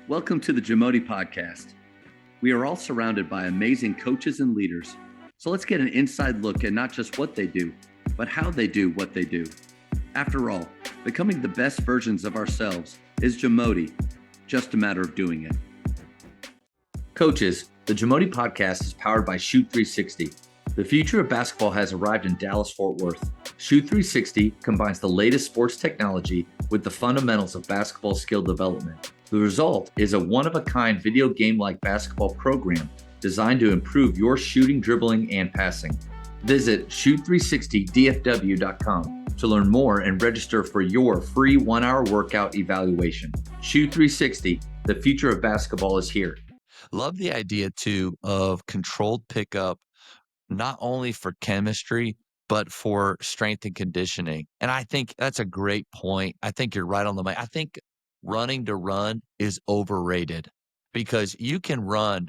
Welcome to the JAMODI Podcast. We are all surrounded by amazing coaches and leaders, so let's get an inside look at not just what they do, but how they do what they do. After all, becoming the best versions of ourselves is JAMODI, just a matter of doing it. Coaches, the JAMODI Podcast is powered by Shoot 360. The future of basketball has arrived in Dallas-Fort Worth. Shoot 360 combines the latest sports technology with the fundamentals of basketball skill development. The result is a one-of-a-kind video game-like basketball program designed to improve your shooting, dribbling, and passing. Visit shoot360dfw.com to learn more and register for your free 1-hour workout evaluation. Shoot 360, the future of basketball is here. Love the idea, too, of controlled pickup, not only for chemistry, but for strength and conditioning. And I think that's a great point. I think you're right on the money. I think running to run is overrated because you can run,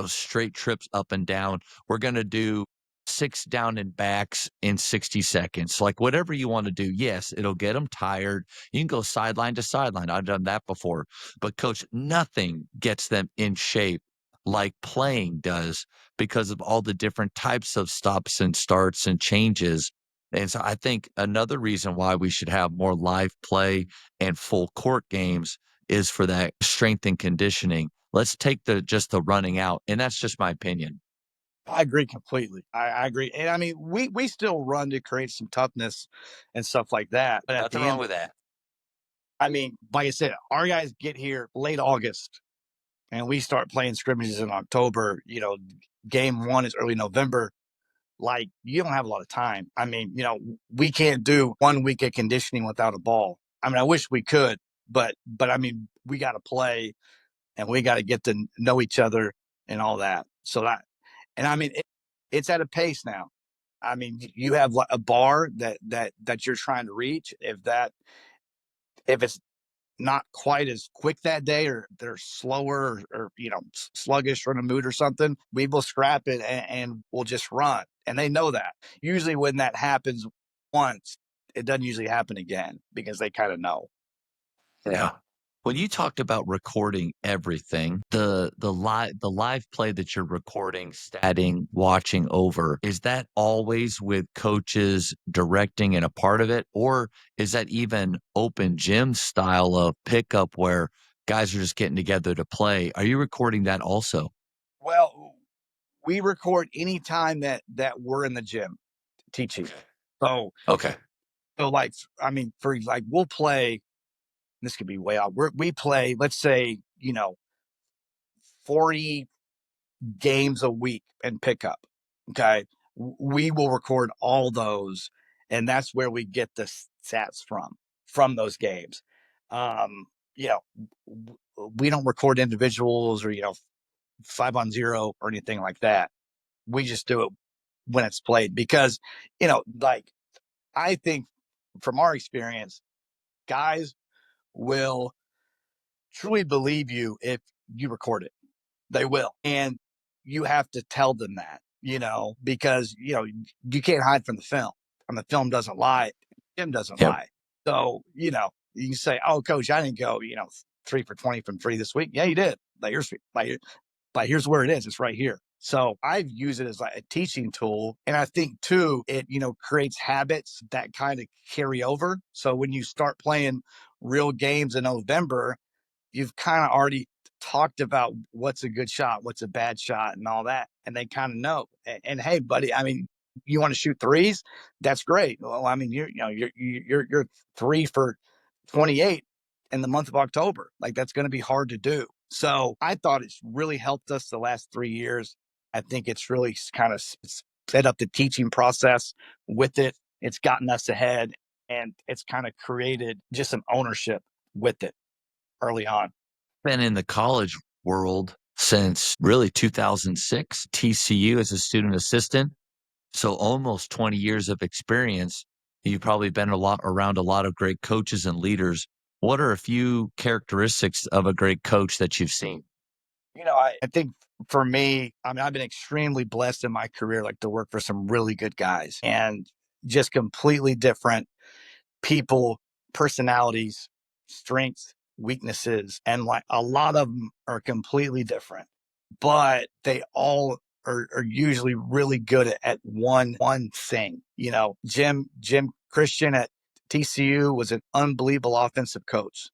straight trips up and down. We're going to do 6 down and backs in 60 seconds. Like whatever you want to do. Yes, it'll get them tired. You can go sideline to sideline. I've done that before. But coach, nothing gets them in shape like playing does because of all the different types of stops and starts and changes. And so I think another reason why we should have more live play and full court games is for that strength and conditioning. Let's take just the running out. And that's just my opinion. I agree completely. I agree. And I mean, we still run to create some toughness and stuff like that. But Nothing wrong with that. I mean, like I said, our guys get here late August and we start playing scrimmages in October. Game 1 is early November. Like, you don't have a lot of time. I mean, we can't do 1 week of conditioning without a ball. I mean, I wish we could, but I mean, we got to play and we got to get to know each other and all that. And I mean, it's at a pace now. I mean, you have a bar that you're trying to reach. If it's not quite as quick that day, or they're slower or sluggish or in a mood or something, we will scrap it and we'll just run. And they know that. Usually when that happens once, it doesn't usually happen again because they kind of know. Yeah. When you talked about recording everything, the live play that you're recording, statting, watching over, is that always with coaches directing and a part of it? Or is that even open gym style of pickup where guys are just getting together to play? Are you recording that also? Well, we record anytime that we're in the gym teaching. So, okay. So like, I mean, we'll play, this could be way out. We play, let's say, 40 games a week in pickup. Okay. We will record all those. And that's where we get the stats from those games. We don't record individuals or, 5-on-0 or anything like that. We just do it when it's played because, I think from our experience, guys will truly believe you if you record it. They will. And you have to tell them that, because, you can't hide from the film. And the film doesn't lie. Jim doesn't lie. So, you can say, oh, coach, I didn't go, 3 for 20 from 3 this week. Yeah, you did. Here's where it is. It's right here. So I've used it as like a teaching tool. And I think too, it, creates habits that kind of carry over. So when you start playing real games in November, you've kind of already talked about what's a good shot, what's a bad shot and all that. And they kind of know. And hey, buddy, I mean, you want to shoot threes? That's great. Well, I mean, you're 3 for 28 in the month of October. Like that's going to be hard to do. So I thought it's really helped us the last 3 years. I think it's really kind of set up the teaching process with it. It's gotten us ahead and it's kind of created just some ownership with it early on. Been in the college world since really 2006, TCU as a student assistant. So almost 20 years of experience. You've probably been around a lot of great coaches and leaders. What are a few characteristics of a great coach that you've seen? I think for me, I mean, I've been extremely blessed in my career, like to work for some really good guys and just completely different people, personalities, strengths, weaknesses, and like a lot of them are completely different, but they all are usually really good at one thing. Jim Christian at TCU was an unbelievable offensive coach.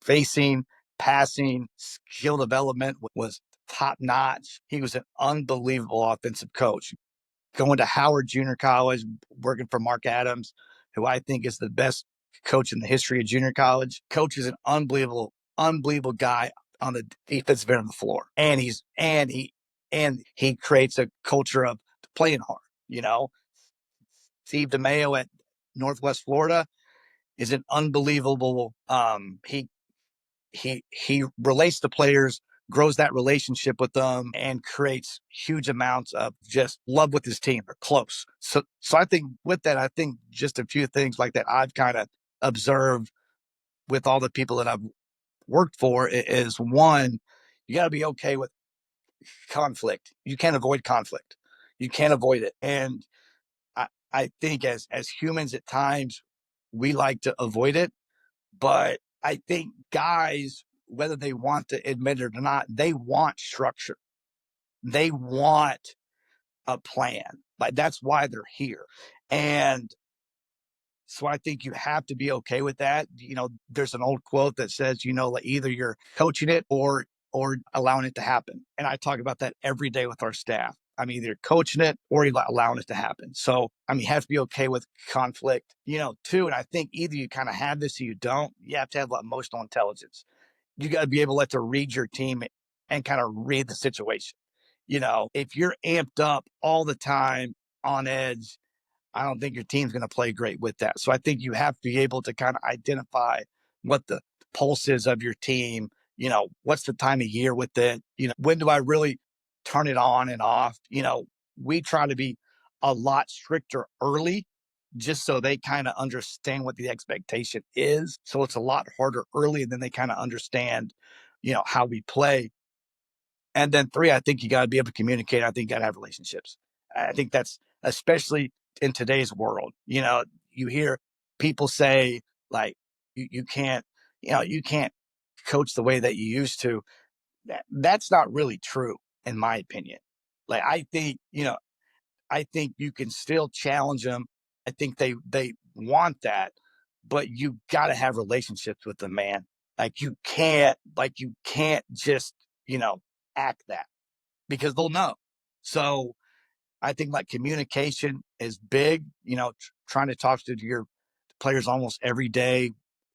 Spacing, passing, skill development was top notch. He was an unbelievable offensive coach. Going to Howard Junior College, working for Mark Adams, who I think is the best coach in the history of junior college. Coach is an unbelievable guy on the defensive end of the floor. And he creates a culture of playing hard. Steve DeMayo at Northwest Florida is an unbelievable. He relates to players, grows that relationship with them, and creates huge amounts of just love with his team. They're close. So I think with that, I think just a few things like that I've kind of observed with all the people that I've worked for is one, you got to be okay with conflict. You can't avoid conflict. You can't avoid it. And I think as humans at times, we like to avoid it. But I think guys, whether they want to admit it or not, they want structure. They want a plan. Like that's why they're here. And so I think you have to be okay with that. There's an old quote that says, like either you're coaching it or allowing it to happen. And I talk about that every day with our staff. I'm either coaching it or allowing it to happen. So, you have to be okay with conflict, too. And I think either you kind of have this or you don't. You have to have emotional intelligence. You got to be able to read your team and kind of read the situation. If you're amped up all the time on edge, I don't think your team's going to play great with that. So I think you have to be able to kind of identify what the pulse is of your team. What's the time of year with it? When do I really turn it on and off? We try to be a lot stricter early just so they kind of understand what the expectation is. So it's a lot harder early, and then they kind of understand, how we play. And then three, I think you got to be able to communicate. I think you got to have relationships. I think that's especially in today's world. You hear people say like, you can't, you can't coach the way that you used to. That's not really true, in my opinion. Like, I think you can still challenge them. I think they want that, but you got to have relationships with them, man. You can't just, act that, because they'll know. So I think communication is big, trying to talk to your players almost every day,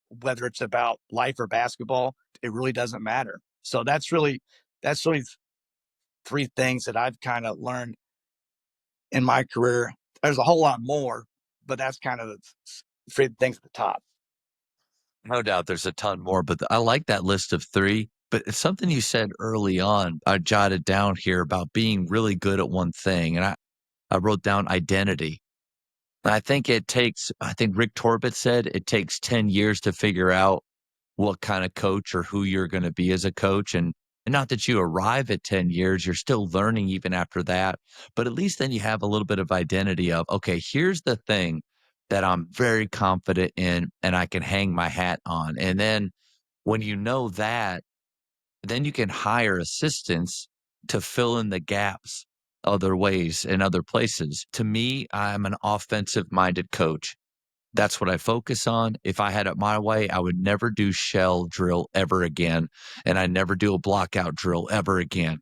whether it's about life or basketball, it really doesn't matter. So that's really three things that I've kind of learned in my career. There's a whole lot more, but that's kind of the three things at the top. No doubt there's a ton more, but I like that list of 3. But it's something you said early on, I jotted down here about being really good at one thing, and I wrote down identity. And I think Rick Torbett said it takes 10 years to figure out what kind of coach or who you're gonna be as a coach, and not that you arrive at 10 years, you're still learning even after that, but at least then you have a little bit of identity of, "Okay, here's the thing that I'm very confident in and I can hang my hat on," and then when you know that, then you can hire assistants to fill in the gaps other ways in other places. To me, I'm an offensive-minded coach. That's what I focus on. If I had it my way, I would never do shell drill ever again, and I never do a blockout drill ever again.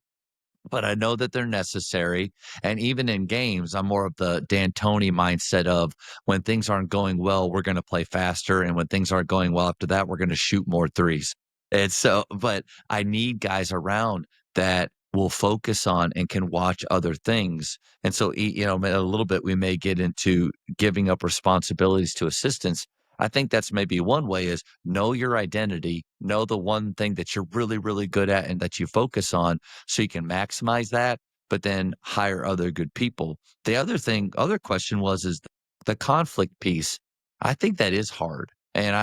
But I know that they're necessary, and even in games, I'm more of the D'Antoni mindset of when things aren't going well, we're gonna play faster, and when things aren't going well after that, we're gonna shoot more threes. And so but I need guys around that will focus on and can watch other things. And so, a little bit we may get into giving up responsibilities to assistants. I think that's maybe one way is know your identity, know the one thing that you're really, really good at and that you focus on so you can maximize that, but then hire other good people. The other question is the conflict piece. I think that is hard. And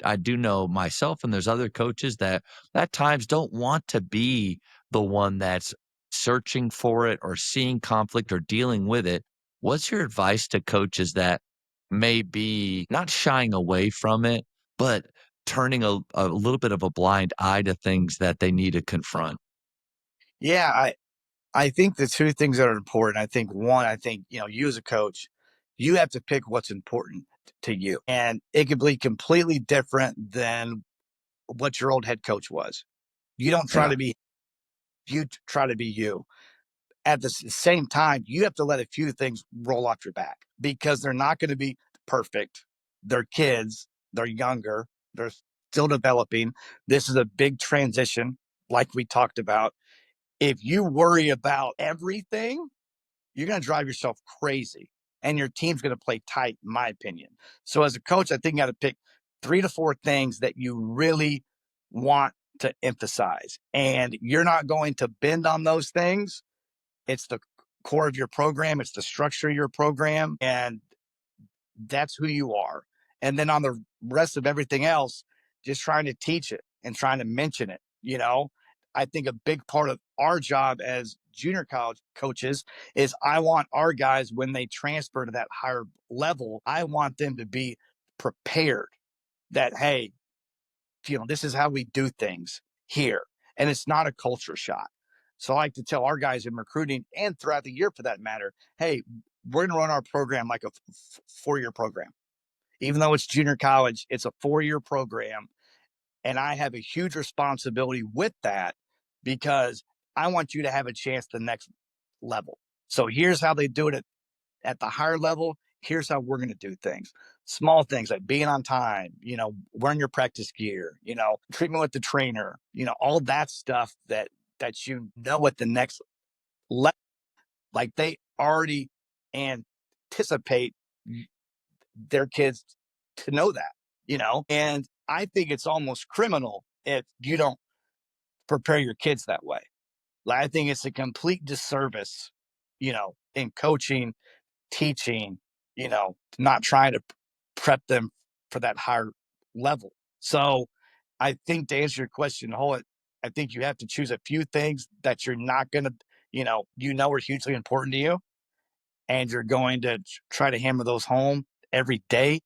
I do know myself and there's other coaches that at times don't want to be the one that's searching for it or seeing conflict or dealing with it. What's your advice to coaches that may be not shying away from it, but turning a little bit of a blind eye to things that they need to confront? Yeah, I think the two things that are important, I think one, you as a coach, you have to pick what's important to you. And it could be completely different than what your old head coach was. You don't try to be, you try to be you. At the same time, you have to let a few things roll off your back because they're not going to be perfect. They're kids, they're younger, they're still developing. This is a big transition, like we talked about. If you worry about everything, you're going to drive yourself crazy and your team's going to play tight, in my opinion. So as a coach, I think you got to pick 3 to 4 things that you really want to emphasize. And you're not going to bend on those things. It's the core of your program. It's the structure of your program. And that's who you are. And then on the rest of everything else, just trying to teach it and trying to mention it. I think a big part of our job as junior college coaches is I want our guys, when they transfer to that higher level, I want them to be prepared that, hey, this is how we do things here. And it's not a culture shock. So I like to tell our guys in recruiting and throughout the year for that matter, hey, we're going to run our program like a 4-year program. Even though it's junior college, it's a 4-year program. And I have a huge responsibility with that because I want you to have a chance at the next level. So here's how they do it at the higher level. Here's how we're going to do things. Small things like being on time, wearing your practice gear, treatment with the trainer, all that stuff that at the next level, like they already anticipate their kids to know that. And I think it's almost criminal if you don't prepare your kids that way. Like, I think it's a complete disservice, in coaching, teaching, not trying to prep them for that higher level. So I think to answer your question, I think you have to choose a few things that you're not going to, are hugely important to you. And you're going to try to hammer those home every day.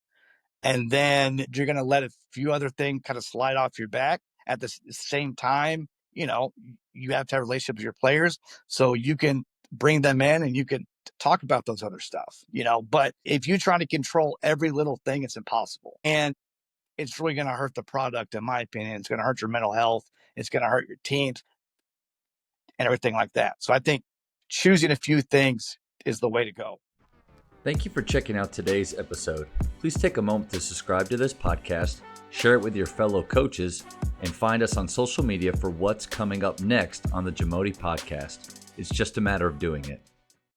And then you're going to let a few other things kind of slide off your back. At the same time, you have to have a relationship with your players so you can bring them in and you can talk about those other stuff, but if you try to control every little thing, it's impossible. And it's really going to hurt the product, in my opinion. It's going to hurt your mental health. It's going to hurt your teams and everything like that. So I think choosing a few things is the way to go. Thank you for checking out today's episode. Please take a moment to subscribe to this podcast, share it with your fellow coaches, and find us on social media for what's coming up next on the JAMODI Podcast. It's just a matter of doing it.